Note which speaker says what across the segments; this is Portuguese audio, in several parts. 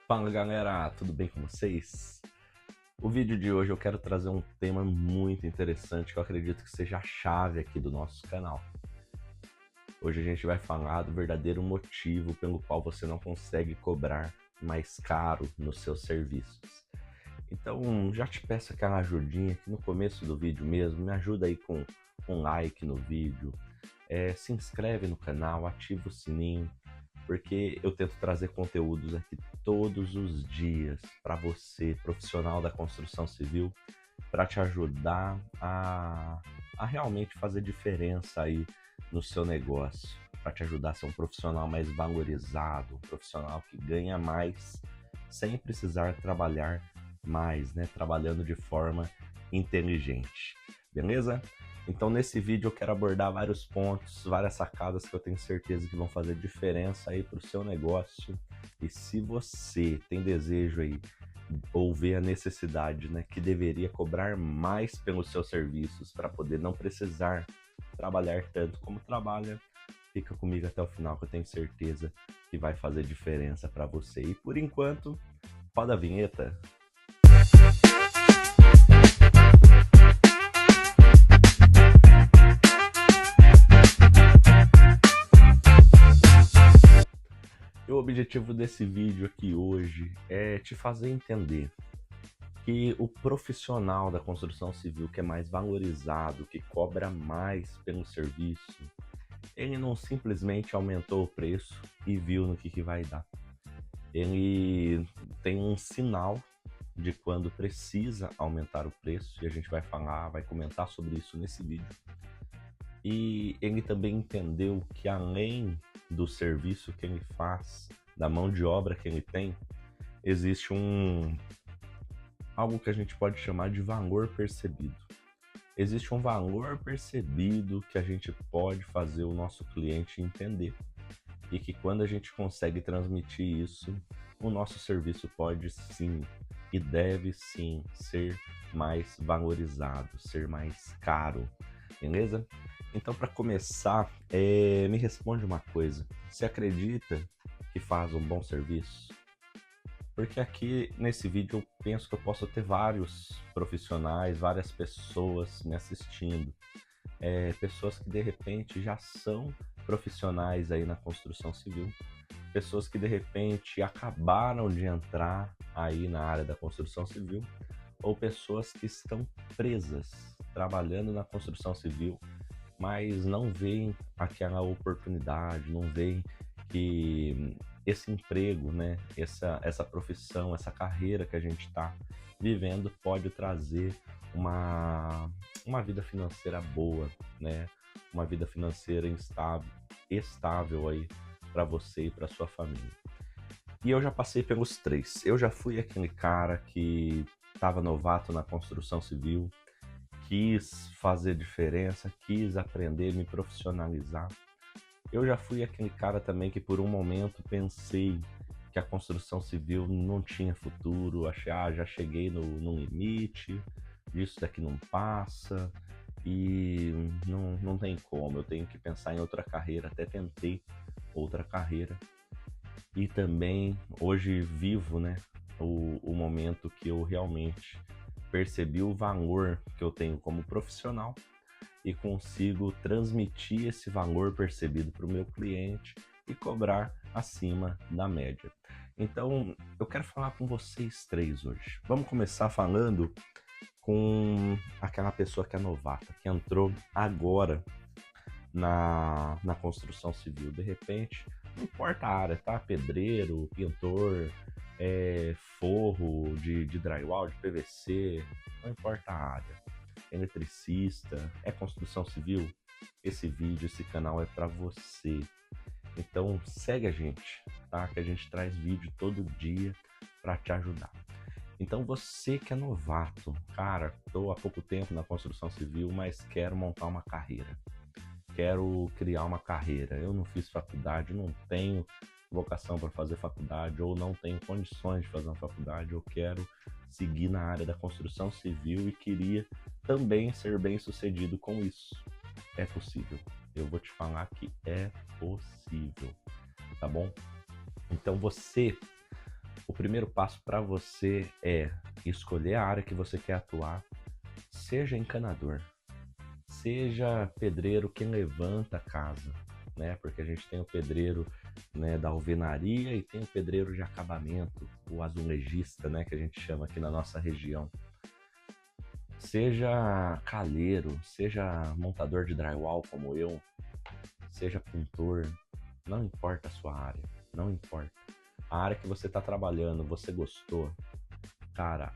Speaker 1: Fala galera, tudo bem com vocês? O vídeo de hoje eu quero trazer um tema muito interessante que eu acredito que seja a chave aqui do nosso canal. Hoje a gente vai falar do verdadeiro motivo pelo qual você não consegue cobrar mais caro nos seus serviços. Então já te peço aquela ajudinha aqui no começo do vídeo mesmo, me ajuda aí com um like no vídeo, se inscreve no canal, ativa o sininho, porque eu tento trazer conteúdos aqui todos os dias para você, profissional da construção civil, para te ajudar a realmente fazer diferença aí no seu negócio, para te ajudar a ser um profissional mais valorizado, um profissional que ganha mais sem precisar trabalhar mais, né? Trabalhando de forma inteligente, beleza? Então nesse vídeo eu quero abordar vários pontos, várias sacadas que eu tenho certeza que vão fazer diferença aí para o seu negócio. E se você tem desejo aí ou vê a necessidade, né, que deveria cobrar mais pelos seus serviços para poder não precisar trabalhar tanto como trabalha, fica comigo até o final que eu tenho certeza que vai fazer diferença para você. E por enquanto, roda a vinheta. E o objetivo desse vídeo aqui hoje é te fazer entender que o profissional da construção civil que é mais valorizado, que cobra mais pelo serviço, ele não simplesmente aumentou o preço e viu no que vai dar. Ele tem um sinal de quando precisa aumentar o preço, e a gente vai falar, vai comentar sobre isso nesse vídeo. E ele também entendeu que além do serviço que ele faz, da mão de obra que ele tem, existe algo que a gente pode chamar de valor percebido. Existe um valor percebido que a gente pode fazer o nosso cliente entender. E que quando a gente consegue transmitir isso, o nosso serviço pode sim e deve sim ser mais valorizado, ser mais caro, beleza? Então, para começar, me responde uma coisa: você acredita que faz um bom serviço? Porque aqui nesse vídeo eu penso que eu posso ter vários profissionais, várias pessoas me assistindo, pessoas que de repente já são profissionais aí na construção civil, pessoas que de repente acabaram de entrar aí na área da construção civil, ou pessoas que estão presas trabalhando na construção civil, mas não veem aquela oportunidade, não veem que esse emprego, né, essa profissão, essa carreira que a gente está vivendo pode trazer uma vida financeira boa, né, uma vida financeira estável aí para você e para sua família. E eu já passei pelos três. Eu já fui aquele cara que estava novato na construção civil, quis fazer diferença, quis aprender, me profissionalizar. Eu já fui aquele cara também que por um momento pensei que a construção civil não tinha futuro, achei, já cheguei no limite, isso daqui não passa e não tem como, eu tenho que pensar em outra carreira, até tentei outra carreira. E também hoje vivo, né, o momento que eu realmente percebi o valor que eu tenho como profissional e consigo transmitir esse valor percebido para o meu cliente e cobrar acima da média. Então, eu quero falar com vocês três hoje. Vamos começar falando com aquela pessoa que é novata, que entrou agora na construção civil. De repente, não importa a área, tá? Pedreiro, pintor, forro de drywall, de PVC, não importa a área. Eletricista, é construção civil, esse vídeo, esse canal é para você. Então segue a gente, tá? Que a gente traz vídeo todo dia para te ajudar. Então você que é novato, cara, estou há pouco tempo na construção civil, mas quero montar uma carreira. Quero criar uma carreira. Eu não fiz faculdade, não tenho vocação para fazer faculdade, ou não tenho condições de fazer uma faculdade. Eu quero seguir na área da construção civil e queria também ser bem sucedido com isso. É possível. Eu vou te falar que é possível, tá bom? Então você, o primeiro passo para você é escolher a área que você quer atuar, seja encanador, seja pedreiro quem levanta a casa, né? Porque a gente tem o pedreiro, né, da alvenaria e tem o pedreiro de acabamento, o azulejista, né, que a gente chama aqui na nossa região. Seja calheiro, seja montador de drywall como eu, seja pintor, não importa a sua área, não importa. A área que você está trabalhando, você gostou, cara,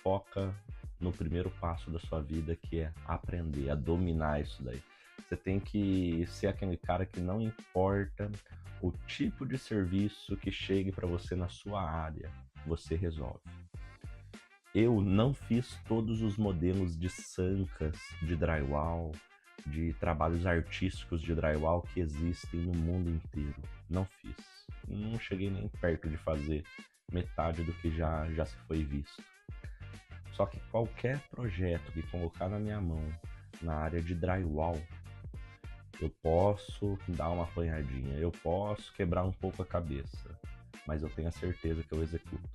Speaker 1: foca no primeiro passo da sua vida, que é aprender a dominar isso daí. Você tem que ser aquele cara que não importa o tipo de serviço que chegue para você na sua área, você resolve. Eu não fiz todos os modelos de sancas, de drywall, de trabalhos artísticos de drywall que existem no mundo inteiro. Não fiz. Não cheguei nem perto de fazer metade do que já se foi visto. Só que qualquer projeto que colocar na minha mão na área de drywall, eu posso dar uma apanhadinha, eu posso quebrar um pouco a cabeça, mas eu tenho a certeza que eu executo.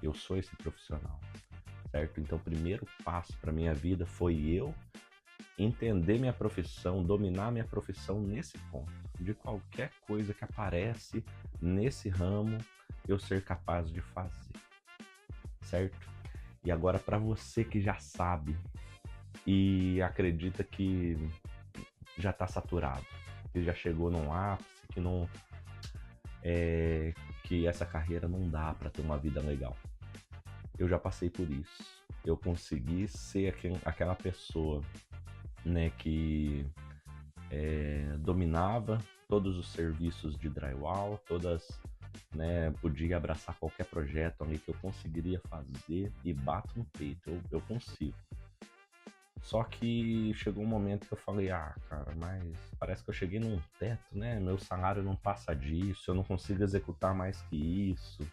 Speaker 1: Eu sou esse profissional, certo? Então o primeiro passo para minha vida foi eu entender minha profissão, dominar minha profissão nesse ponto. De qualquer coisa que aparece nesse ramo, eu ser capaz de fazer, certo? E agora para você que já sabe e acredita que já está saturado, que já chegou num ápice, que não que essa carreira não dá para ter uma vida legal. Eu já passei por isso. Eu consegui ser aquela pessoa, né, que dominava todos os serviços de drywall, né, podia abraçar qualquer projeto ali que eu conseguiria fazer e bato no peito, eu consigo. Só que chegou um momento que eu falei, cara, mas parece que eu cheguei num teto, né? Meu salário não passa disso, eu não consigo executar mais que isso.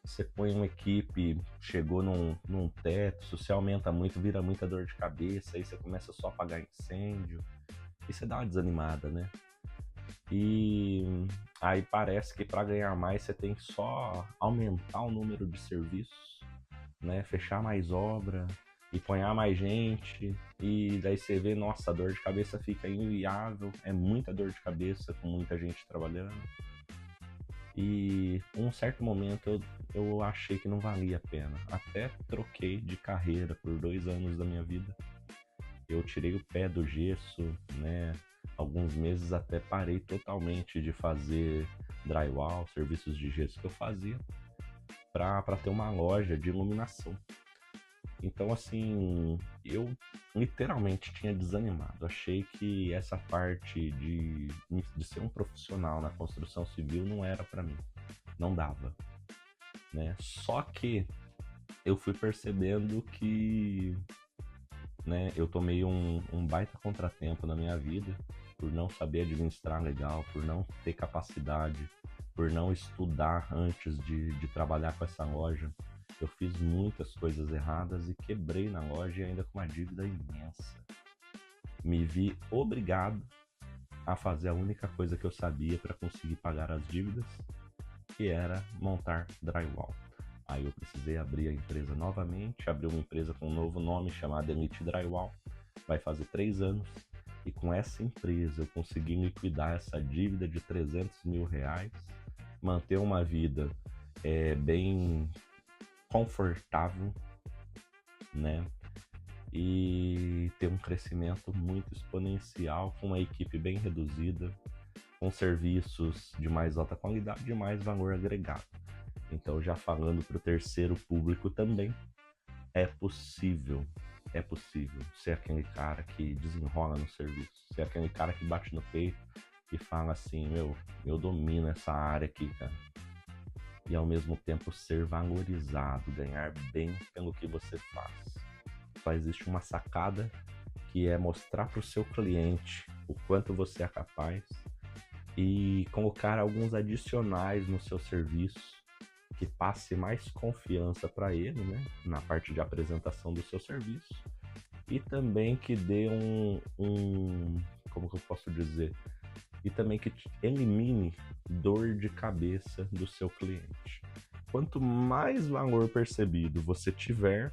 Speaker 1: Você põe uma equipe, chegou num teto, se você aumenta muito, vira muita dor de cabeça, aí você começa só a apagar incêndio, e você dá uma desanimada, né? E aí parece que para ganhar mais você tem que só aumentar o número de serviços, né? Fechar mais obra, e ponhar mais gente, e daí você vê, nossa, a dor de cabeça fica inviável, é muita dor de cabeça com muita gente trabalhando. E um certo momento eu achei que não valia a pena. Até troquei de carreira por 2 anos da minha vida. Eu tirei o pé do gesso, né? Alguns meses até parei totalmente de fazer drywall, serviços de gesso que eu fazia, para ter uma loja de iluminação. Então, assim, eu literalmente tinha desanimado. Achei que essa parte de ser um profissional na construção civil não era para mim. Não dava, né? Só que eu fui percebendo que, né, eu tomei um baita contratempo na minha vida por não saber administrar legal, por não ter capacidade, por não estudar antes de trabalhar com essa loja. Eu fiz muitas coisas erradas e quebrei na loja e ainda com uma dívida imensa. Me vi obrigado a fazer a única coisa que eu sabia para conseguir pagar as dívidas, que era montar drywall. Aí eu precisei abrir a empresa novamente, abri uma empresa com um novo nome chamada Elite Drywall. Vai fazer 3 anos e com essa empresa eu consegui liquidar essa dívida de R$300 mil, manter uma vida bem confortável, né? E ter um crescimento muito exponencial com uma equipe bem reduzida, com serviços de mais alta qualidade e mais valor agregado. Então, já falando para o terceiro público também, é possível ser aquele cara que desenrola no serviço, ser aquele cara que bate no peito e fala assim, eu domino essa área aqui, cara. E ao mesmo tempo ser valorizado, ganhar bem pelo que você faz. Só existe uma sacada, que é mostrar para o seu cliente o quanto você é capaz e colocar alguns adicionais no seu serviço que passe mais confiança para ele, né, na parte de apresentação do seu serviço, e também que dê como que eu posso dizer? E também que elimine dor de cabeça do seu cliente. quanto mais valor percebido você tiver,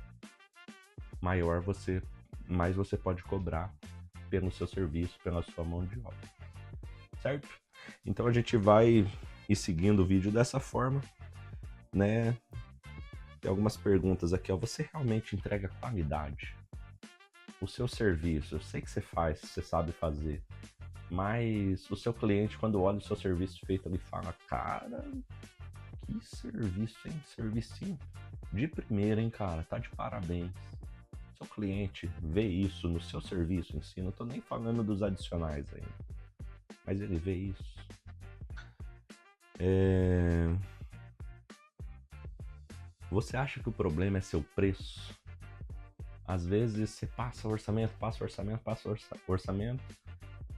Speaker 1: mais você pode cobrar pelo seu serviço, pela sua mão de obra, certo? Então a gente vai ir seguindo o vídeo dessa forma, né? Tem algumas perguntas aqui, ó. Você realmente entrega qualidade? O seu serviço, eu sei que você faz, você sabe fazer, mas o seu cliente, quando olha o seu serviço feito, ele fala, cara, que serviço, hein? Servicinho de primeira, hein, cara? Tá de parabéns. Seu cliente vê isso no seu serviço em si, não tô nem falando dos adicionais ainda, mas ele vê isso. Você acha que o problema é seu preço? Às vezes você passa orçamento,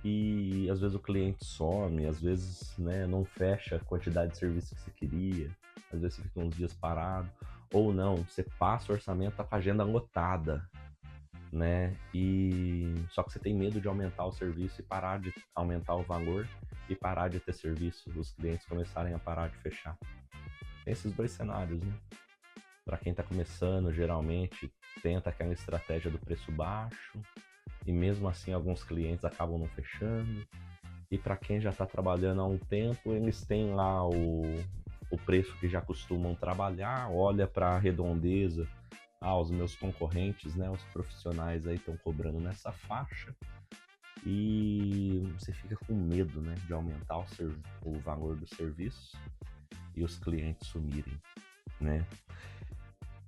Speaker 1: e às vezes o cliente some, às vezes, né, não fecha a quantidade de serviço que você queria, às vezes você fica uns dias parado, ou não, você passa o orçamento, tá com a agenda lotada, né, só que você tem medo de aumentar o serviço e parar de aumentar o valor e parar de ter serviço, os clientes começarem a parar de fechar. Tem esses dois cenários, né? Para quem está começando, geralmente tenta aquela estratégia do preço baixo e mesmo assim alguns clientes acabam não fechando. E para quem já está trabalhando há um tempo, eles têm lá o preço que já costumam trabalhar, olha para a redondeza, os meus concorrentes, né, os profissionais aí estão cobrando nessa faixa e você fica com medo, né, de aumentar o valor do serviço e os clientes sumirem, né?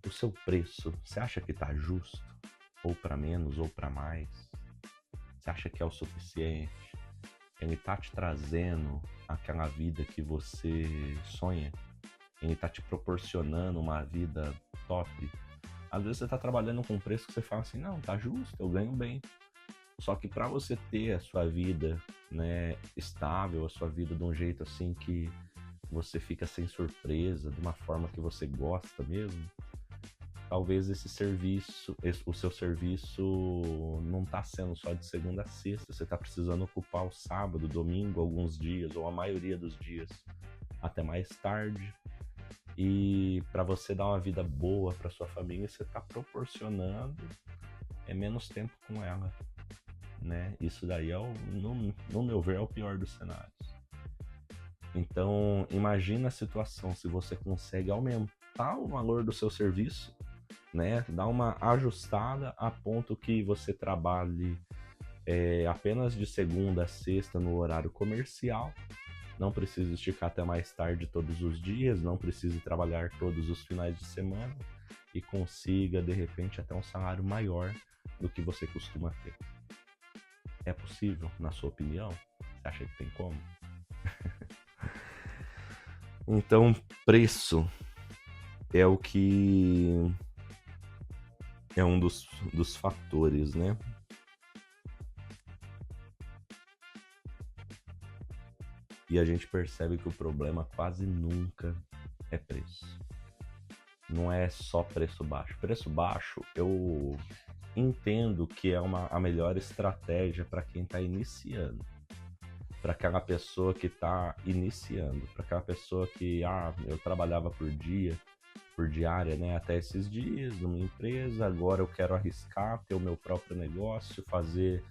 Speaker 1: O seu preço, você acha que está justo? Ou para menos, ou para mais? Você acha que é o suficiente? Ele está te trazendo aquela vida que você sonha? Ele está te proporcionando uma vida top? Às vezes você está trabalhando com um preço que você fala assim, não, tá justo, eu ganho bem. Só que para você ter a sua vida, né, estável, a sua vida de um jeito assim que você fica sem surpresa, de uma forma que você gosta mesmo, talvez o seu serviço não está sendo só de segunda a sexta, você está precisando ocupar o sábado, domingo, alguns dias, ou a maioria dos dias, até mais tarde. E para você dar uma vida boa para sua família, você está proporcionando menos tempo com ela, né? Isso daí no meu ver, é o pior dos cenários. Então, imagina a situação se você consegue aumentar o valor do seu serviço, né? Dar uma ajustada a ponto que você trabalhe apenas de segunda a sexta no horário comercial, não precisa esticar até mais tarde todos os dias, não precisa trabalhar todos os finais de semana e consiga, de repente, até um salário maior do que você costuma ter. É possível, na sua opinião? Você acha que tem como? Então, preço é o que é um dos fatores, né? E a gente percebe que o problema quase nunca é preço. Não é só preço baixo. Preço baixo, eu entendo que é a melhor estratégia para quem está iniciando. Para aquela pessoa que está iniciando. Para aquela pessoa que, eu trabalhava por diária, né, até esses dias numa empresa, agora eu quero arriscar, ter o meu próprio negócio, fazer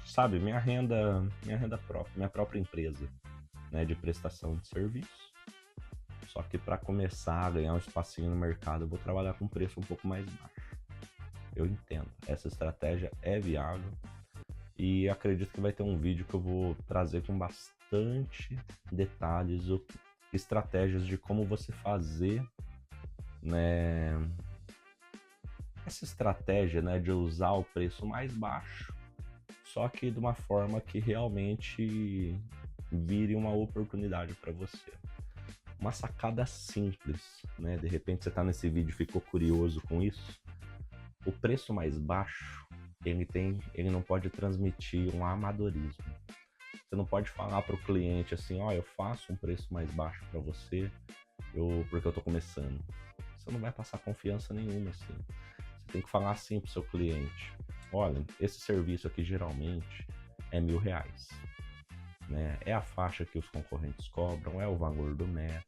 Speaker 1: sabe, minha renda própria, minha própria empresa, né, de prestação de serviço. Só que para começar a ganhar um espacinho no mercado, eu vou trabalhar com preço um pouco mais baixo. Eu entendo, essa estratégia é viável e acredito que vai ter um vídeo que eu vou trazer com bastante detalhes, estratégias de como você fazer, né, essa estratégia, né, de usar o preço mais baixo, só que de uma forma que realmente vire uma oportunidade para você. Uma sacada simples, né? De repente você está nesse vídeo e ficou curioso com isso. O preço mais baixo, ele não pode transmitir um amadorismo. Você não pode falar para o cliente assim, eu faço um preço mais baixo para você, porque eu estou começando. Você não vai passar confiança nenhuma assim. Você tem que falar assim para o seu cliente: olha, esse serviço aqui geralmente é R$1.000. né? É a faixa que os concorrentes cobram, é o valor do metro.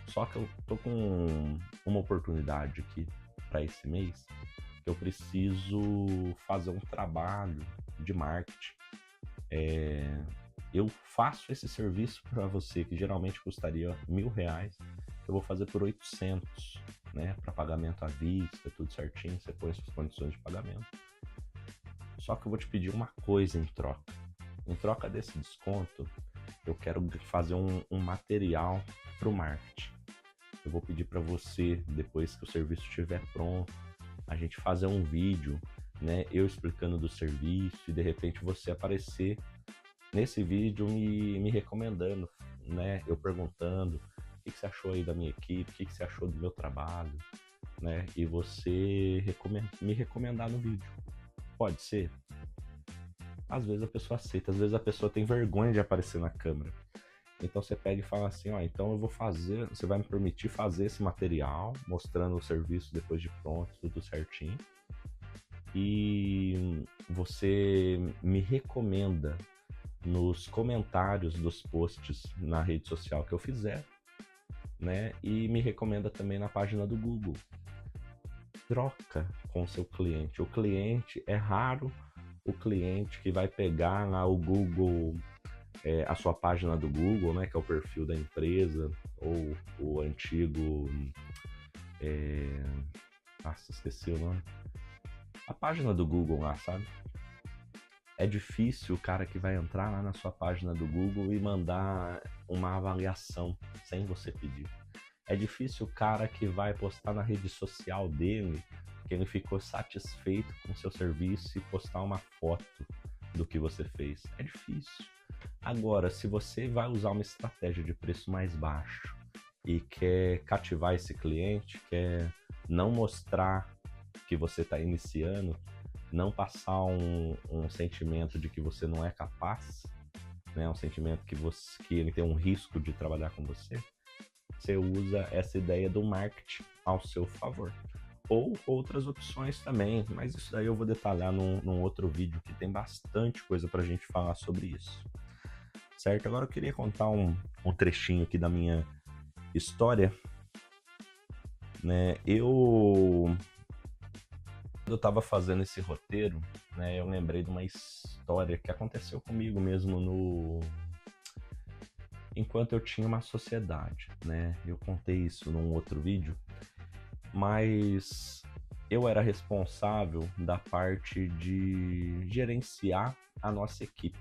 Speaker 1: Só que eu tô com uma oportunidade aqui para esse mês, que eu preciso fazer um trabalho de marketing. Eu faço esse serviço para você que geralmente custaria R$ 1.000, eu vou fazer por 800, né? Para pagamento à vista, tudo certinho, você põe suas condições de pagamento. Só que eu vou te pedir uma coisa em troca. Em troca desse desconto, eu quero fazer um material para o marketing. Eu vou pedir para você, depois que o serviço estiver pronto, a gente fazer um vídeo, né? Eu explicando do serviço e de repente você aparecer nesse vídeo me recomendando, né? Eu perguntando o que você achou aí da minha equipe, o que você achou do meu trabalho, né? E você me recomendar no vídeo. Pode ser? Às vezes a pessoa aceita, às vezes a pessoa tem vergonha de aparecer na câmera. Então você pega e fala assim, ó, então eu vou fazer, você vai me permitir fazer esse material, mostrando o serviço depois de pronto, tudo certinho. E você me recomenda nos comentários dos posts na rede social que eu fizer, né? E me recomenda também na página do Google. Troca com o seu cliente. O cliente, é raro o cliente que vai pegar lá o Google, a sua página do Google, né? Que é o perfil da empresa, ou o antigo... Nossa, esqueci o nome. A página do Google lá, sabe? É difícil o cara que vai entrar lá na sua página do Google e mandar uma avaliação sem você pedir. É difícil o cara que vai postar na rede social dele que ele ficou satisfeito com o seu serviço e postar uma foto do que você fez. É difícil. Agora, se você vai usar uma estratégia de preço mais baixo e quer cativar esse cliente, quer não mostrar que você está iniciando, não passar um sentimento de que você não é capaz, né? Um sentimento que ele tem um risco de trabalhar com você, você usa essa ideia do marketing ao seu favor. Ou outras opções também, mas isso daí eu vou detalhar num outro vídeo que tem bastante coisa pra gente falar sobre isso. Certo? Agora eu queria contar um trechinho aqui da minha história, né? Quando eu tava fazendo esse roteiro, né, eu lembrei de uma história que aconteceu comigo mesmo enquanto eu tinha uma sociedade, né? Eu contei isso num outro vídeo, mas eu era responsável da parte de gerenciar a nossa equipe.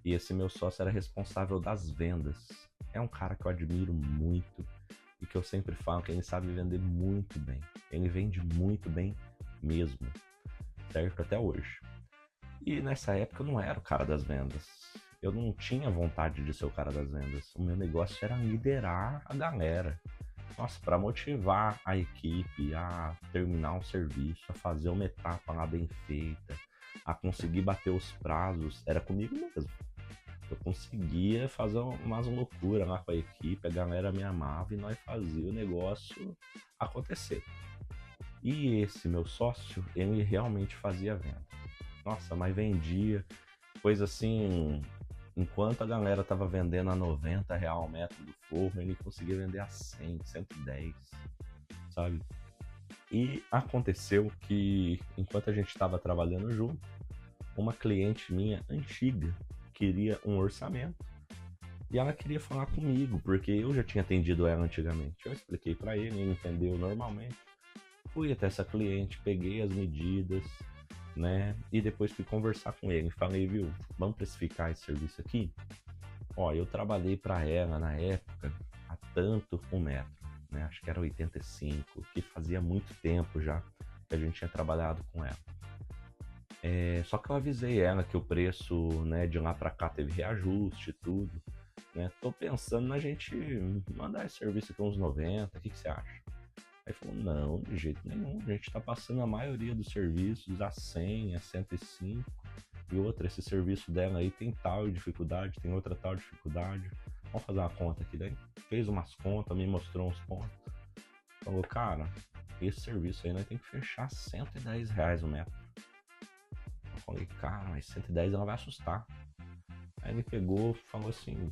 Speaker 1: E esse meu sócio era responsável das vendas. É um cara que eu admiro muito e que eu sempre falo que ele sabe vender muito bem. Ele vende muito bem mesmo, certo? Até hoje. E nessa época eu não era o cara das vendas. Eu não tinha vontade de ser o cara das vendas. O meu negócio era liderar a galera. Nossa, para motivar a equipe a terminar um serviço, a fazer uma etapa lá bem feita, a conseguir bater os prazos, era comigo mesmo. Eu conseguia fazer umas loucuras lá com a equipe, a galera me amava e nós fazíamos o negócio acontecer. E esse meu sócio, ele realmente fazia venda. Nossa, mas vendia coisa assim, enquanto a galera tava vendendo a R$ 90 o metro do forno, ele conseguia vender a 100, 110, sabe? E aconteceu que, enquanto a gente estava trabalhando junto, uma cliente minha antiga queria um orçamento e ela queria falar comigo, porque eu já tinha atendido ela antigamente. Eu expliquei para ele entendeu normalmente. Fui até essa cliente, peguei as medidas, né? E depois fui conversar com ele. Falei, viu, vamos precificar esse serviço aqui? Ó, eu trabalhei para ela na época a tanto um metro, né? Acho que era 85, que fazia muito tempo já que a gente tinha trabalhado com ela. Só que eu avisei ela que o preço, né, de lá para cá teve reajuste e tudo, né? Tô pensando na gente mandar esse serviço aqui uns 90, o que você acha? Aí falou, não, de jeito nenhum, a gente tá passando a maioria dos serviços a 100, a 105, e outra, esse serviço dela aí tem tal dificuldade, tem outra tal dificuldade, vamos fazer uma conta aqui. Daí fez umas contas, me mostrou uns pontos, falou, cara, esse serviço aí nós tem que fechar R$ 110 o metro. Eu falei, cara, mas 110 ela vai assustar. Aí ele pegou, falou assim,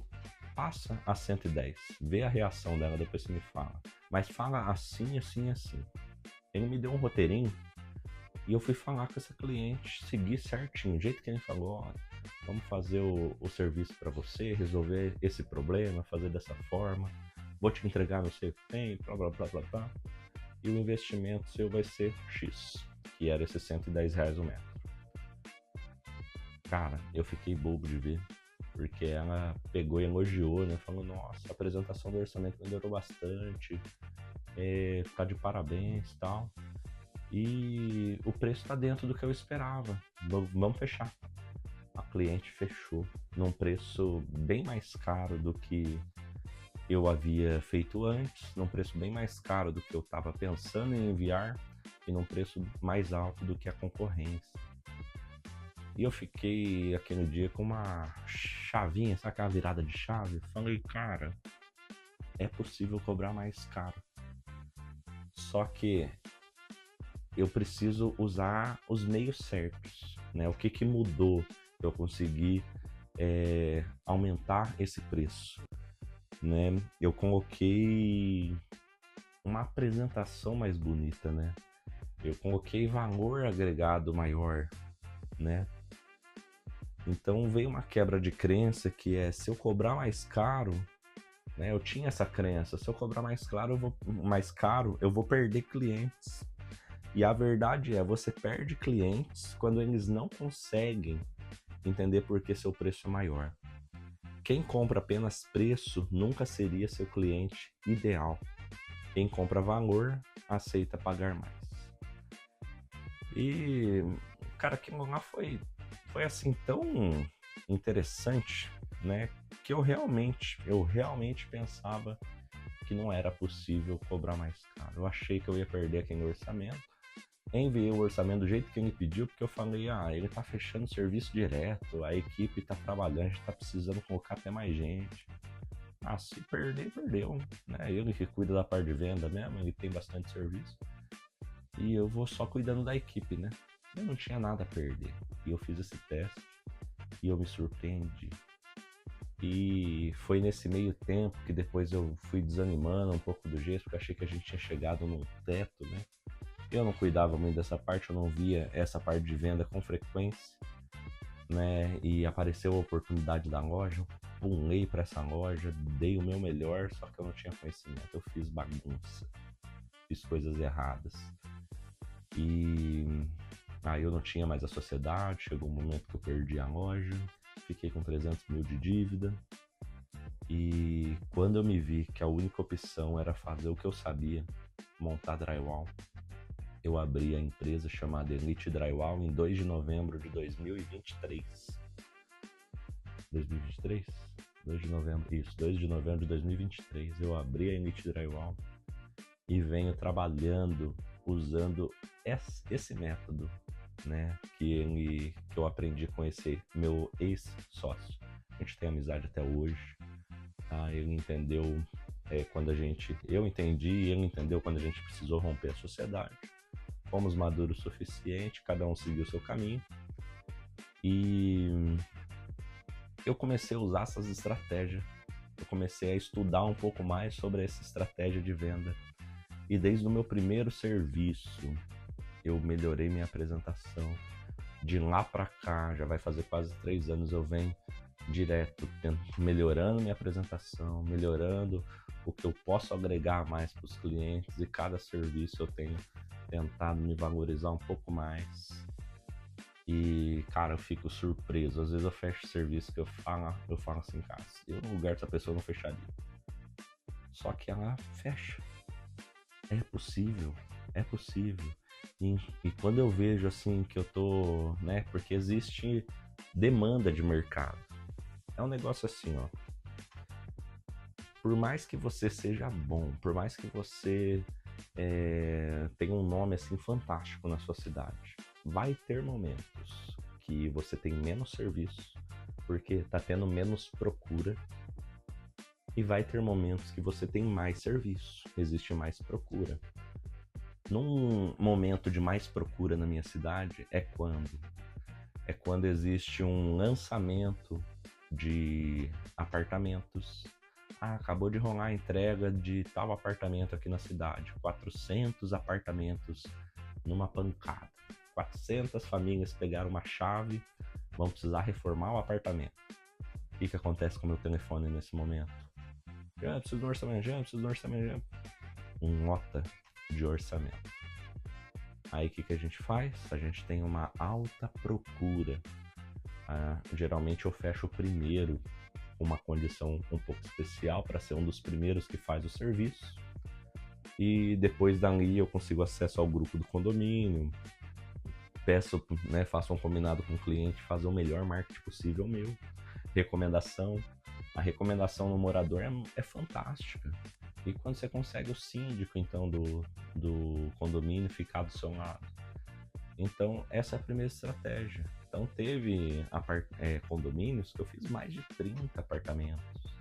Speaker 1: passa a 110, vê a reação dela, depois você me fala. Mas fala assim, assim, assim. Ele me deu um roteirinho e eu fui falar com essa cliente, seguir certinho, do jeito que ele falou, olha, vamos fazer o serviço para você, resolver esse problema, fazer dessa forma, vou te entregar não sei o que tem, blá blá blá blá blá. E o investimento seu vai ser X, que era esses R$ 110 o metro. Cara, eu fiquei bobo de ver, porque ela pegou e elogiou, né? Falou, nossa, a apresentação do orçamento melhorou bastante, ficar de parabéns e tal. E o preço tá dentro do que eu esperava, vamos fechar. A cliente fechou num preço bem mais caro do que eu havia feito antes, num preço bem mais caro do que eu estava pensando em enviar e num preço mais alto do que a concorrência. E eu fiquei aquele dia com uma chavinha, sabe aquela virada de chave? Falei, cara, é possível cobrar mais caro. Só que eu preciso usar os meios certos, né? O que mudou para eu conseguir aumentar esse preço, né? Eu coloquei uma apresentação mais bonita, né? Eu coloquei valor agregado maior, né? Então veio uma quebra de crença que é, se eu cobrar mais caro, né? Eu tinha essa crença, se eu cobrar mais caro, eu vou perder clientes. E a verdade é, você perde clientes quando eles não conseguem entender por que seu preço é maior. Quem compra apenas preço nunca seria seu cliente ideal. Quem compra valor, aceita pagar mais. E, cara, aquilo lá foi assim tão interessante, né? Que eu realmente pensava que não era possível cobrar mais caro. Eu achei que eu ia perder aquele orçamento. Enviei o orçamento do jeito que ele pediu, porque eu falei, ele tá fechando o serviço direto, a equipe tá trabalhando, a gente tá precisando colocar até mais gente. Se perder, perdeu, né? Ele que cuida da parte de venda mesmo, ele tem bastante serviço. E eu vou só cuidando da equipe, né? Eu não tinha nada a perder. E eu fiz esse teste e eu me surpreendi. E foi nesse meio tempo que depois eu fui desanimando um pouco do gesto, porque achei que a gente tinha chegado num teto, né? Eu não cuidava muito dessa parte, eu não via essa parte de venda com frequência, né? E apareceu a oportunidade da loja, eu pulei para essa loja, dei o meu melhor, só que eu não tinha conhecimento, eu fiz bagunça, fiz coisas erradas. E aí eu não tinha mais a sociedade, chegou um momento que eu perdi a loja, fiquei com 300 mil de dívida. E quando eu me vi que a única opção era fazer o que eu sabia, montar drywall, eu abri a empresa chamada Elite Drywall em 2 de novembro de 2023. 2023? 2 de novembro, isso, 2 de novembro de 2023. Eu abri a Elite Drywall e venho trabalhando usando esse método, né, que eu aprendi com esse meu ex-sócio. A gente tem amizade até hoje. Ele entendeu eu entendi e ele entendeu quando a gente precisou romper a sociedade. Fomos maduros o suficiente, cada um seguiu o seu caminho. E eu comecei a usar essas estratégias. Eu comecei a estudar um pouco mais sobre essa estratégia de venda. E desde o meu primeiro serviço, eu melhorei minha apresentação. De lá pra cá, já vai fazer quase 3 anos, eu venho direto melhorando minha apresentação, melhorando o que eu posso agregar mais para os clientes, e cada serviço eu tenho tentado me valorizar um pouco mais. E, cara, eu fico surpreso. Às vezes eu fecho serviço que eu falo assim, cara, eu no lugar dessa pessoa não fecharia. Só que ela fecha. É possível. E quando eu vejo assim que eu tô, né, porque existe demanda de mercado. É um negócio assim, ó. Por mais que você seja bom, por mais que você tenha um nome assim fantástico na sua cidade, vai ter momentos que você tem menos serviço, porque tá tendo menos procura, e vai ter momentos que você tem mais serviço, existe mais procura. Num momento de mais procura na minha cidade é quando existe um lançamento de apartamentos. Ah, acabou de rolar a entrega de tal apartamento aqui na cidade. 400 apartamentos numa pancada. 400 famílias pegaram uma chave, vão precisar reformar o apartamento. O que acontece com o meu telefone nesse momento? Já preciso de um orçamento, já preciso de um orçamento. Nota de orçamento. Aí o que a gente faz? A gente tem uma alta procura. Geralmente eu fecho o primeiro, uma condição um pouco especial para ser um dos primeiros que faz o serviço. E depois dali eu consigo acesso ao grupo do condomínio, peço, né, faço um combinado com o cliente, fazer o melhor marketing possível meu. Recomendação. A recomendação no morador é fantástica. E quando você consegue o síndico, então, do condomínio ficar do seu lado. Então, essa é a primeira estratégia. Então, teve condomínios que eu fiz mais de 30 apartamentos.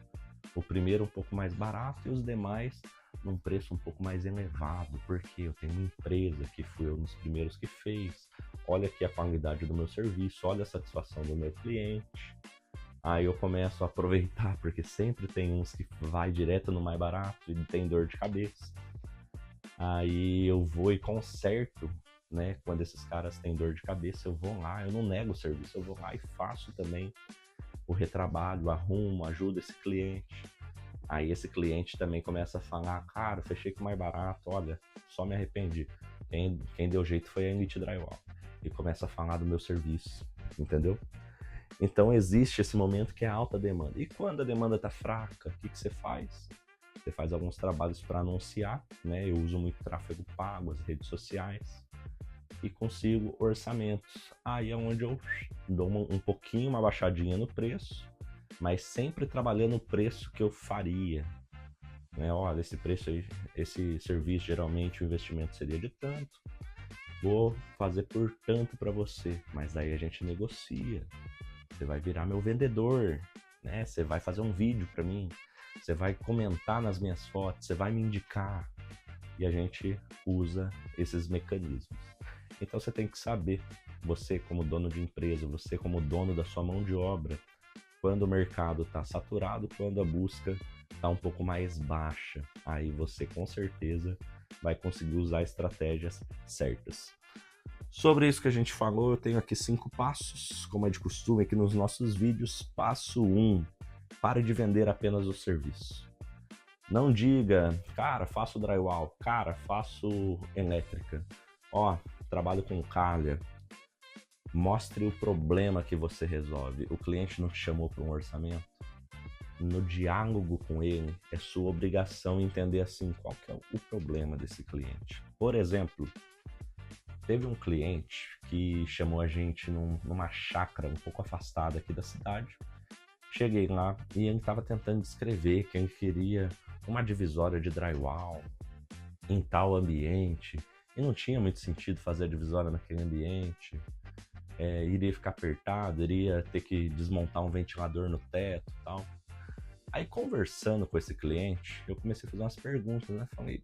Speaker 1: O primeiro um pouco mais barato e os demais num preço um pouco mais elevado, porque eu tenho uma empresa que fui um dos primeiros que fez. Olha aqui a qualidade do meu serviço, olha a satisfação do meu cliente. Aí eu começo a aproveitar, porque sempre tem uns que vai direto no mais barato e tem dor de cabeça. Aí eu vou e conserto, né? Quando esses caras têm dor de cabeça, eu vou lá, eu não nego o serviço, eu vou lá e faço também o retrabalho, arrumo, ajudo esse cliente. Aí esse cliente também começa a falar, cara, fechei com mais barato, olha, só me arrependi. Quem deu jeito foi a Elite Drywall. E começa a falar do meu serviço, entendeu? Então existe esse momento que é alta demanda. E quando a demanda está fraca, o que você faz? Você faz alguns trabalhos para anunciar, né? Eu uso muito tráfego pago, as redes sociais, e consigo orçamentos. Aí é onde eu dou um pouquinho, uma baixadinha no preço, mas sempre trabalhando o preço que eu faria. Né? Olha, esse preço aí, esse serviço, geralmente o investimento seria de tanto. Vou fazer por tanto para você, mas aí a gente negocia. Você vai virar meu vendedor, né? Você vai fazer um vídeo para mim, você vai comentar nas minhas fotos, você vai me indicar. E a gente usa esses mecanismos. Então você tem que saber, você como dono de empresa, você como dono da sua mão de obra, quando o mercado está saturado, quando a busca está um pouco mais baixa. Aí você com certeza vai conseguir usar estratégias certas. Sobre isso que a gente falou, eu tenho aqui 5 passos, como é de costume aqui nos nossos vídeos. Passo 1, pare de vender apenas o serviço. Não diga, cara, faço drywall, cara, faço elétrica, ó, trabalho com calha. Mostre o problema que você resolve. O cliente não te chamou para um orçamento? No diálogo com ele, é sua obrigação entender assim, qual que é o problema desse cliente. Por exemplo, teve um cliente que chamou a gente numa chácara um pouco afastada aqui da cidade. Cheguei lá e ele estava tentando descrever que ele queria uma divisória de drywall em tal ambiente. E não tinha muito sentido fazer a divisória naquele ambiente. Iria ficar apertado, iria ter que desmontar um ventilador no teto e tal. Aí conversando com esse cliente, eu comecei a fazer umas perguntas, né? Falei,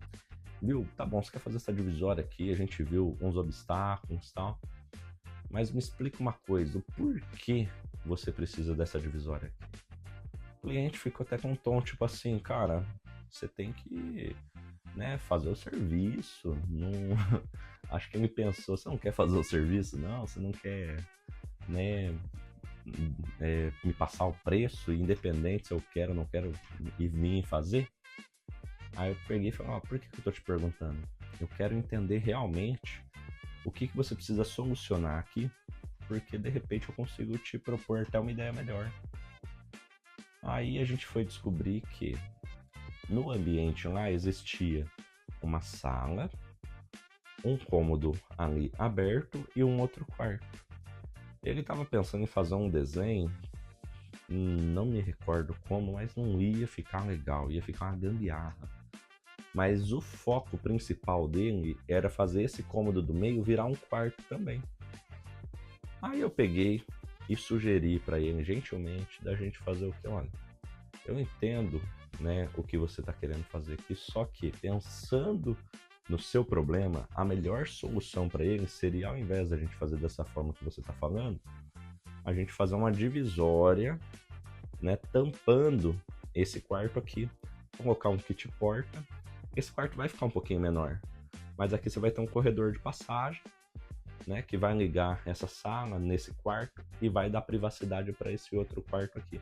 Speaker 1: viu, tá bom, você quer fazer essa divisória aqui, a gente viu uns obstáculos e tal, mas me explica uma coisa, o porquê você precisa dessa divisória aqui? O cliente ficou até com um tom tipo assim, cara, você tem que, né, fazer o serviço, não... Acho que ele pensou, você não quer fazer o serviço? Não, você não quer, né, me passar o preço, independente se eu quero ou não quero e vir fazer? Aí eu peguei e falei, por que eu tô te perguntando? Eu quero entender realmente o que você precisa solucionar aqui, porque de repente eu consigo te propor até uma ideia melhor. Aí a gente foi descobrir que no ambiente lá existia uma sala, um cômodo ali aberto e um outro quarto. Ele estava pensando em fazer um desenho, não me recordo como, mas não ia ficar legal, ia ficar uma gambiarra. Mas o foco principal dele era fazer esse cômodo do meio virar um quarto também. Aí eu peguei e sugeri para ele, gentilmente, da gente fazer o que? Olha, eu entendo, né, o que você está querendo fazer aqui, só que pensando no seu problema, a melhor solução para ele seria, ao invés da gente fazer dessa forma que você está falando, a gente fazer uma divisória né, tampando esse quarto aqui. Vou colocar um kit porta. Esse quarto vai ficar um pouquinho menor, mas aqui você vai ter um corredor de passagem, né, que vai ligar essa sala nesse quarto e vai dar privacidade para esse outro quarto aqui.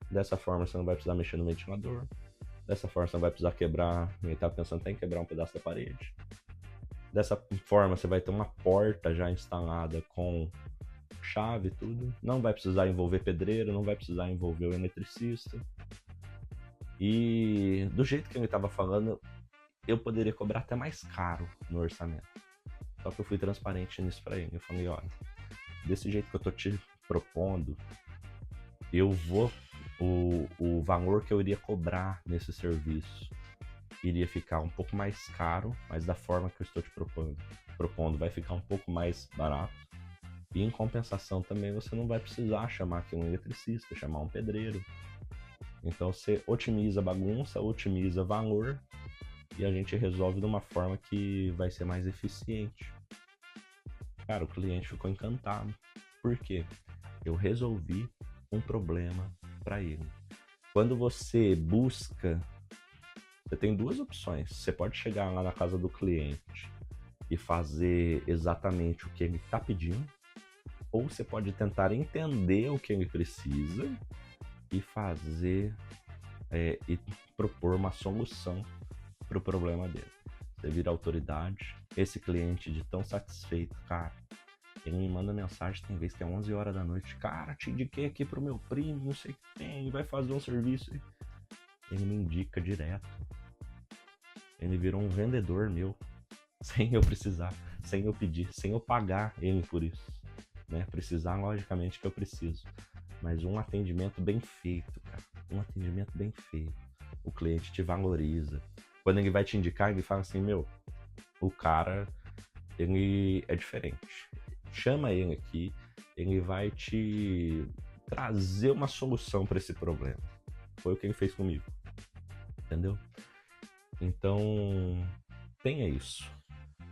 Speaker 1: Dessa forma você não vai precisar mexer no ventilador. Dessa forma você não vai precisar quebrar, ele tá pensando até em quebrar um pedaço da parede. Dessa forma você vai ter uma porta já instalada com chave e tudo. Não vai precisar envolver pedreiro, não vai precisar envolver o eletricista. E do jeito que ele estava falando, eu poderia cobrar até mais caro no orçamento. Só que eu fui transparente nisso para ele. Eu falei, olha, desse jeito que eu tô te propondo, eu vou... O valor que eu iria cobrar nesse serviço iria ficar um pouco mais caro, mas da forma que eu estou te propondo vai ficar um pouco mais barato. E em compensação também você não vai precisar chamar aqui um eletricista, chamar um pedreiro. Então você otimiza a bagunça, otimiza valor e a gente resolve de uma forma que vai ser mais eficiente. Cara, o cliente ficou encantado. Por quê? Eu resolvi um problema para ele. Quando você busca, você tem duas opções. Você pode chegar lá na casa do cliente e fazer exatamente o que ele está pedindo, ou você pode tentar entender o que ele precisa e fazer e propor uma solução para o problema dele. Você vira autoridade. Esse cliente de tão satisfeito, cara, ele me manda mensagem, tem vez que é 11 horas da noite. Cara, te indiquei aqui pro meu primo, não sei o que tem, ele vai fazer um serviço. Ele me indica direto. Ele virou um vendedor meu, sem eu precisar, sem eu pedir, sem eu pagar ele por isso. Né? Precisar, logicamente, que eu preciso. Mas um atendimento bem feito, cara. Um atendimento bem feito. O cliente te valoriza. Quando ele vai te indicar, ele fala assim, meu, o cara, ele é diferente. Chama ele aqui, ele vai te trazer uma solução para esse problema. Foi o que ele fez comigo. Entendeu? Então, tenha isso.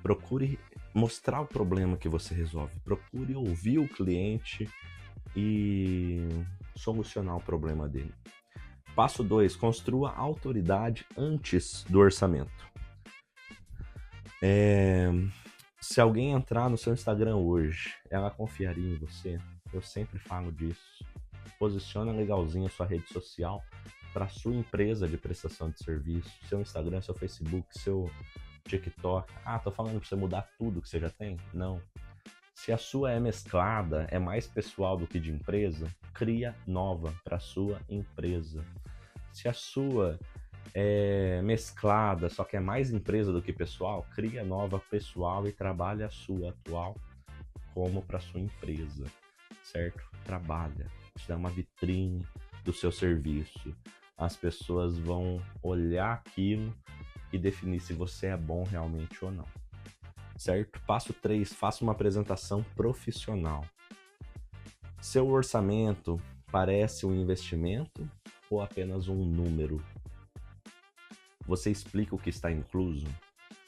Speaker 1: Procure mostrar o problema que você resolve. Procure ouvir o cliente e solucionar o problema dele. Passo 2, construa autoridade antes do orçamento. Se alguém entrar no seu Instagram hoje, ela confiaria em você? Eu sempre falo disso. Posiciona legalzinho a sua rede social para sua empresa de prestação de serviço, seu Instagram, seu Facebook, seu TikTok. Tô falando para você mudar tudo que você já tem? Não. Se a sua é mesclada, é mais pessoal do que de empresa, cria nova para sua empresa. Se a sua é mesclada, só que é mais empresa do que pessoal, cria nova pessoal e trabalha a sua atual como para sua empresa, certo? Trabalha, isso é uma vitrine do seu serviço. As pessoas vão olhar aquilo e definir se você é bom realmente ou não. Certo? Passo 3, faça uma apresentação profissional. Seu orçamento parece um investimento ou apenas um número? Você explica o que está incluso?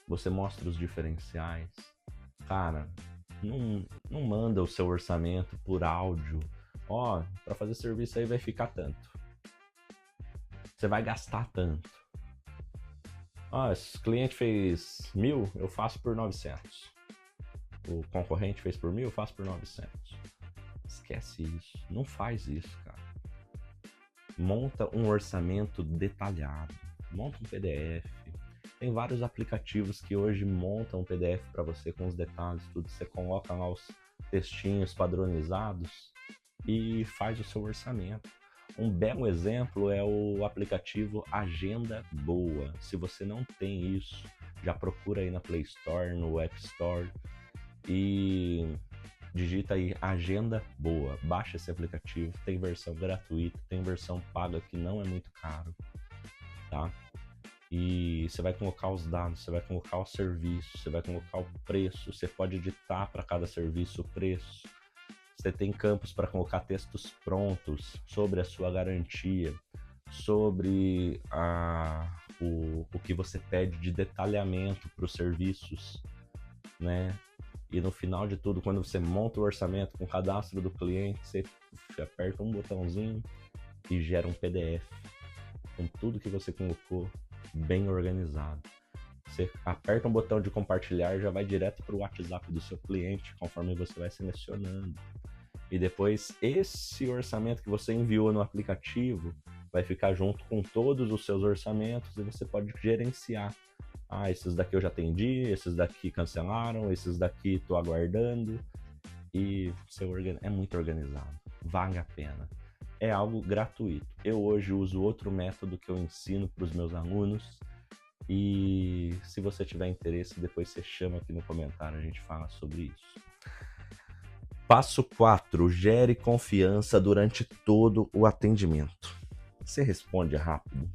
Speaker 1: Você mostra os diferenciais? Cara, não manda o seu orçamento por áudio. Para fazer serviço aí vai ficar tanto. Você vai gastar tanto. Esse cliente fez 1.000, eu faço por 900. O concorrente fez por 1.000, eu faço por 900. Esquece isso. Não faz isso, cara. Monta um orçamento detalhado. Monta um PDF. Tem vários aplicativos que hoje montam um PDF para você com os detalhes, tudo. Você coloca lá os textinhos padronizados e faz o seu orçamento. Um belo exemplo é o aplicativo Agenda Boa. Se você não tem isso, já procura aí na Play Store, no App Store e digita aí Agenda Boa. Baixa esse aplicativo, tem versão gratuita, tem versão paga que não é muito caro, tá? E você vai colocar os dados, você vai colocar o serviço, você vai colocar o preço, você pode editar para cada serviço o preço. Você tem campos para colocar textos prontos sobre a sua garantia, sobre o que você pede de detalhamento para os serviços, né? E no final de tudo, quando você monta o orçamento com o cadastro do cliente, você aperta um botãozinho e gera um PDF com tudo que você colocou bem organizado. Você aperta um botão de compartilhar e já vai direto para o WhatsApp do seu cliente, conforme você vai selecionando. E depois esse orçamento que você enviou no aplicativo vai ficar junto com todos os seus orçamentos e você pode gerenciar. Esses daqui eu já atendi, esses daqui cancelaram, esses daqui estou aguardando. E é muito organizado, vale a pena. É algo gratuito. Eu hoje uso outro método que eu ensino para os meus alunos. E se você tiver interesse, depois você chama aqui no comentário, a gente fala sobre isso. Passo 4. Gere confiança durante todo o atendimento. Você responde rápido.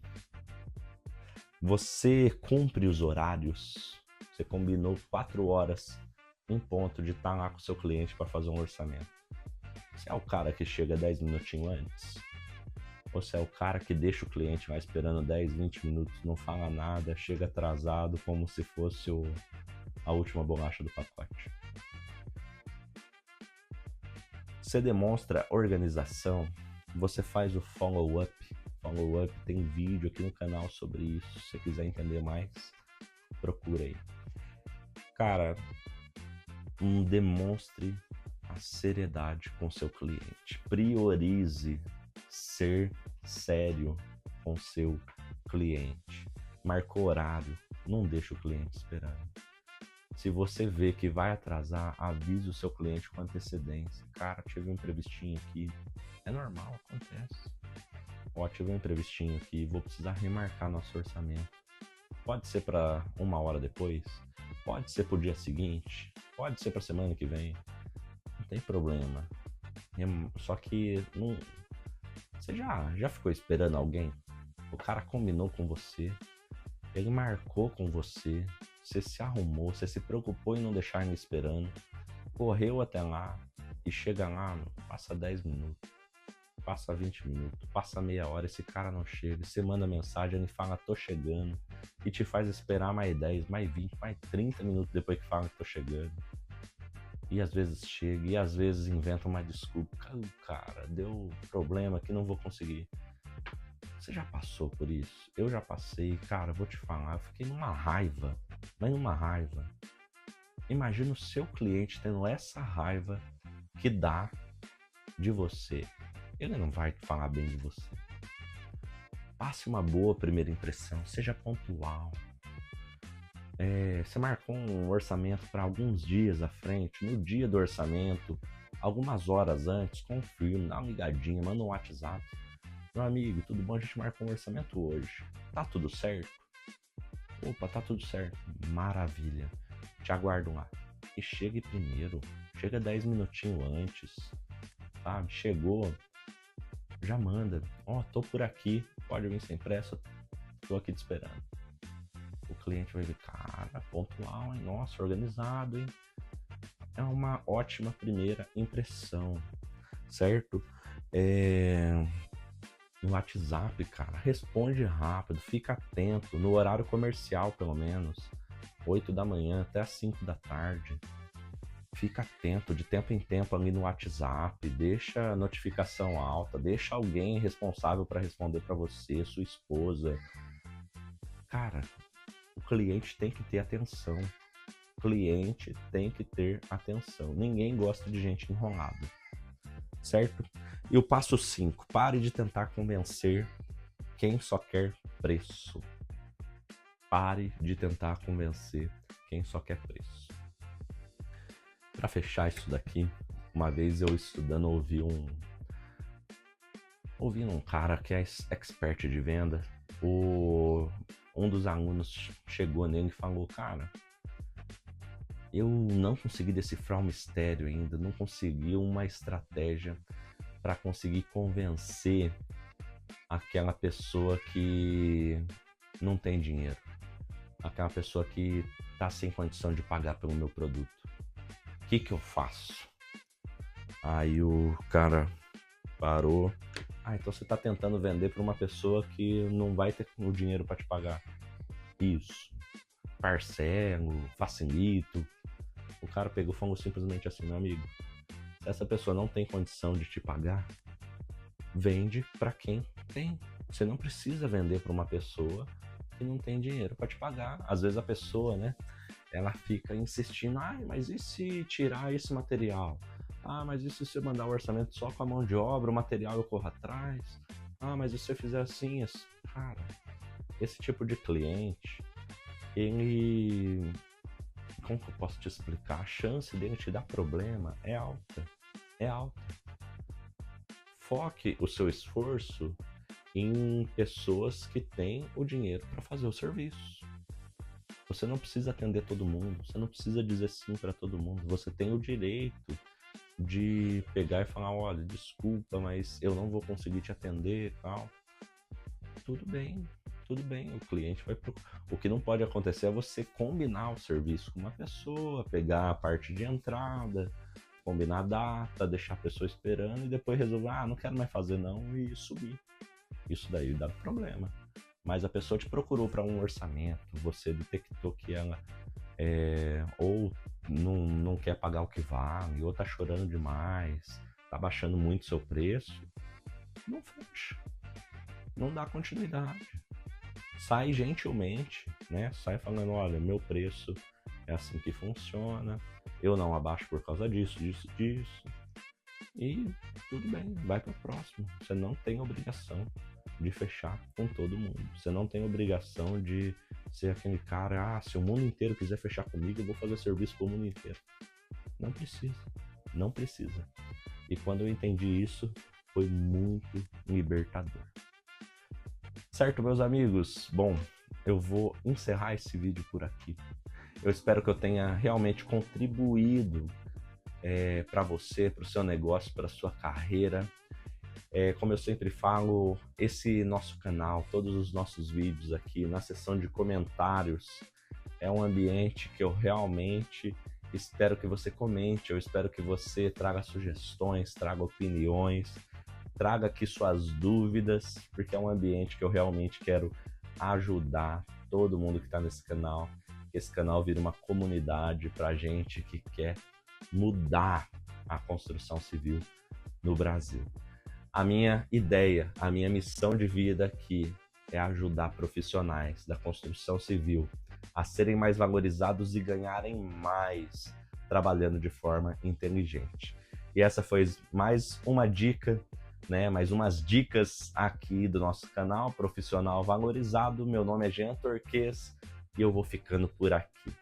Speaker 1: Você cumpre os horários. Você combinou 4 horas em ponto de estar lá com o seu cliente para fazer um orçamento. Você é o cara que chega 10 minutinhos antes? Ou você é o cara que deixa o cliente lá esperando 10, 20 minutos, não fala nada, chega atrasado como se fosse a última bolacha do pacote? Você demonstra organização, você faz o follow-up. Follow-up tem vídeo aqui no canal sobre isso. Se você quiser entender mais, procura aí. Cara, demonstre a seriedade com seu cliente. Priorize ser sério com seu cliente. Marcou horário, não deixa o cliente esperando. Se você vê que vai atrasar, avise o seu cliente com antecedência. Cara, tive um imprevistinho aqui. É normal, acontece. Tive um imprevistinho aqui, vou precisar remarcar nosso orçamento. Pode ser para 1 hora depois, pode ser para o dia seguinte, pode ser para semana que vem. Não tem problema. Só que não... Você já ficou esperando alguém? O cara combinou com você, ele marcou com você, você se arrumou, você se preocupou em não deixar ele esperando, correu até lá e chega lá, passa 10 minutos, passa 20 minutos, passa meia hora, esse cara não chega, você manda mensagem, ele fala tô chegando e te faz esperar mais 10, mais 20, mais 30 minutos depois que fala que tô chegando. E às vezes chega, e às vezes inventa uma desculpa. Cara, deu problema que não vou conseguir. Você já passou por isso? Eu já passei, cara, vou te falar, eu fiquei numa raiva, mas numa raiva. Imagina o seu cliente tendo essa raiva que dá de você. Ele não vai falar bem de você. Passe uma boa primeira impressão, seja pontual. Você marcou um orçamento para alguns dias à frente, no dia do orçamento, algumas horas antes, confirme, dá uma ligadinha, manda um WhatsApp. Meu amigo, tudo bom? A gente marcou um orçamento hoje. Tá tudo certo? Opa, tá tudo certo. Maravilha. Te aguardo lá. E chegue primeiro. Chega 10 minutinhos antes. Sabe? Chegou. Já manda. Tô por aqui. Pode vir sem pressa. Tô aqui te esperando. O cliente vai ver, cara, pontual, hein? Nossa, organizado, hein? É uma ótima primeira impressão, certo? No WhatsApp, cara, responde rápido, fica atento, no horário comercial, pelo menos, 8 da manhã até as 5 da tarde. Fica atento de tempo em tempo ali no WhatsApp, deixa a notificação alta, deixa alguém responsável para responder para você, sua esposa. Cara, o cliente tem que ter atenção. O cliente tem que ter atenção. Ninguém gosta de gente enrolada, certo? E o passo 5, pare de tentar convencer quem só quer preço. Pare de tentar convencer quem só quer preço. Para fechar isso daqui, uma vez eu estudando ouvindo um cara que é expert de venda, um dos alunos chegou nele e falou, cara, eu não consegui decifrar o mistério ainda, não consegui uma estratégia para conseguir convencer aquela pessoa que não tem dinheiro, aquela pessoa que está sem condição de pagar pelo meu produto. O que eu faço? Aí o cara parou. Então você está tentando vender para uma pessoa que não vai ter o dinheiro para te pagar. Isso. Parcelo, facilito. O cara pegou e falou simplesmente assim, meu amigo, se essa pessoa não tem condição de te pagar, vende para quem tem. Você não precisa vender para uma pessoa que não tem dinheiro para te pagar. Às vezes a pessoa, né, ela fica insistindo, mas e se tirar esse material? Mas e se você mandar o orçamento só com a mão de obra, o material eu corro atrás? Mas e se você fizer assim? Cara, esse tipo de cliente, ele... Como que eu posso te explicar? A chance dele te dar problema é alta. É alta. Foque o seu esforço em pessoas que têm o dinheiro para fazer o serviço. Você não precisa atender todo mundo, você não precisa dizer sim para todo mundo. Você tem o direito de pegar e falar, olha, desculpa, mas eu não vou conseguir te atender e tal. Tudo bem, o cliente vai O que não pode acontecer é você combinar o serviço com uma pessoa, pegar a parte de entrada, combinar a data, deixar a pessoa esperando e depois resolver, não quero mais fazer não, e subir. Isso daí dá problema. Mas a pessoa te procurou para um orçamento, você detectou que ela ou não quer pagar o que vale, ou tá chorando demais, tá baixando muito seu preço, não fecha, não dá continuidade. Sai gentilmente, né? Sai falando, olha, meu preço é assim que funciona, eu não abaixo por causa disso. E tudo bem, vai para o próximo. Você não tem obrigação de fechar com todo mundo. Você não tem obrigação de ser aquele cara, se o mundo inteiro quiser fechar comigo, eu vou fazer serviço para o mundo inteiro. Não precisa, não precisa. E quando eu entendi isso, foi muito libertador. Certo, meus amigos? Bom, eu vou encerrar esse vídeo por aqui. Eu espero que eu tenha realmente contribuído para você, para o seu negócio, para a sua carreira. Como eu sempre falo, esse nosso canal, todos os nossos vídeos aqui na seção de comentários, é um ambiente que eu realmente espero que você comente, eu espero que você traga sugestões, traga opiniões, traga aqui suas dúvidas, porque é um ambiente que eu realmente quero ajudar todo mundo que está nesse canal, que esse canal vira uma comunidade para gente que quer mudar a construção civil no Brasil. A minha ideia, a minha missão de vida aqui é ajudar profissionais da construção civil a serem mais valorizados e ganharem mais trabalhando de forma inteligente. E essa foi mais uma dica, né? Mais umas dicas aqui do nosso canal Profissional Valorizado. Meu nome é Jean Torques e eu vou ficando por aqui.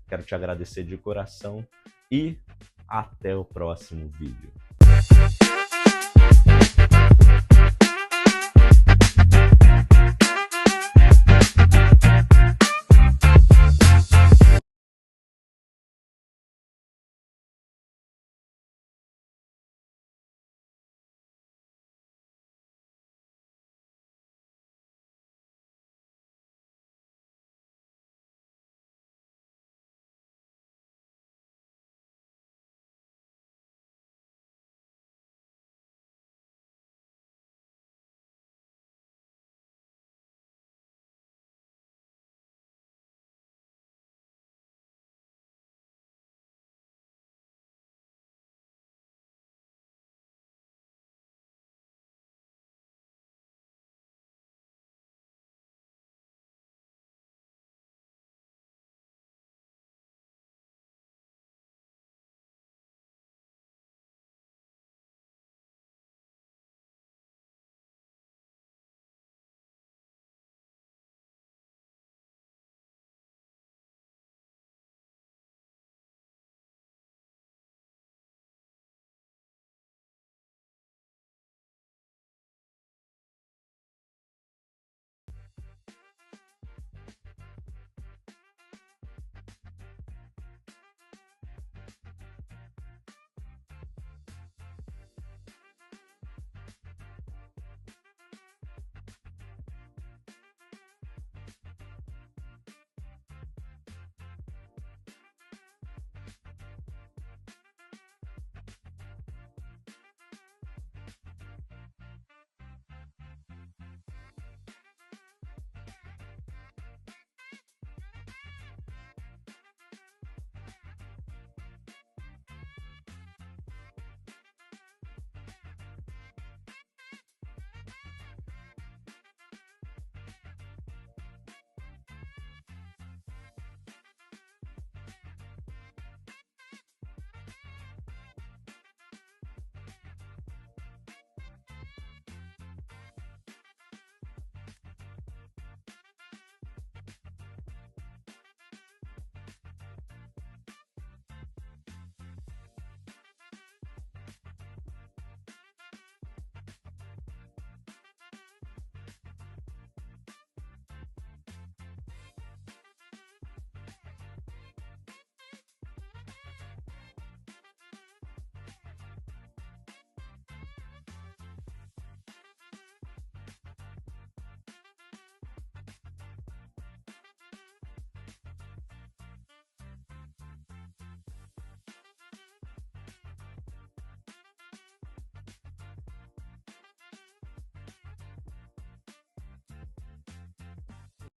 Speaker 1: Quero te agradecer de coração e até o próximo vídeo.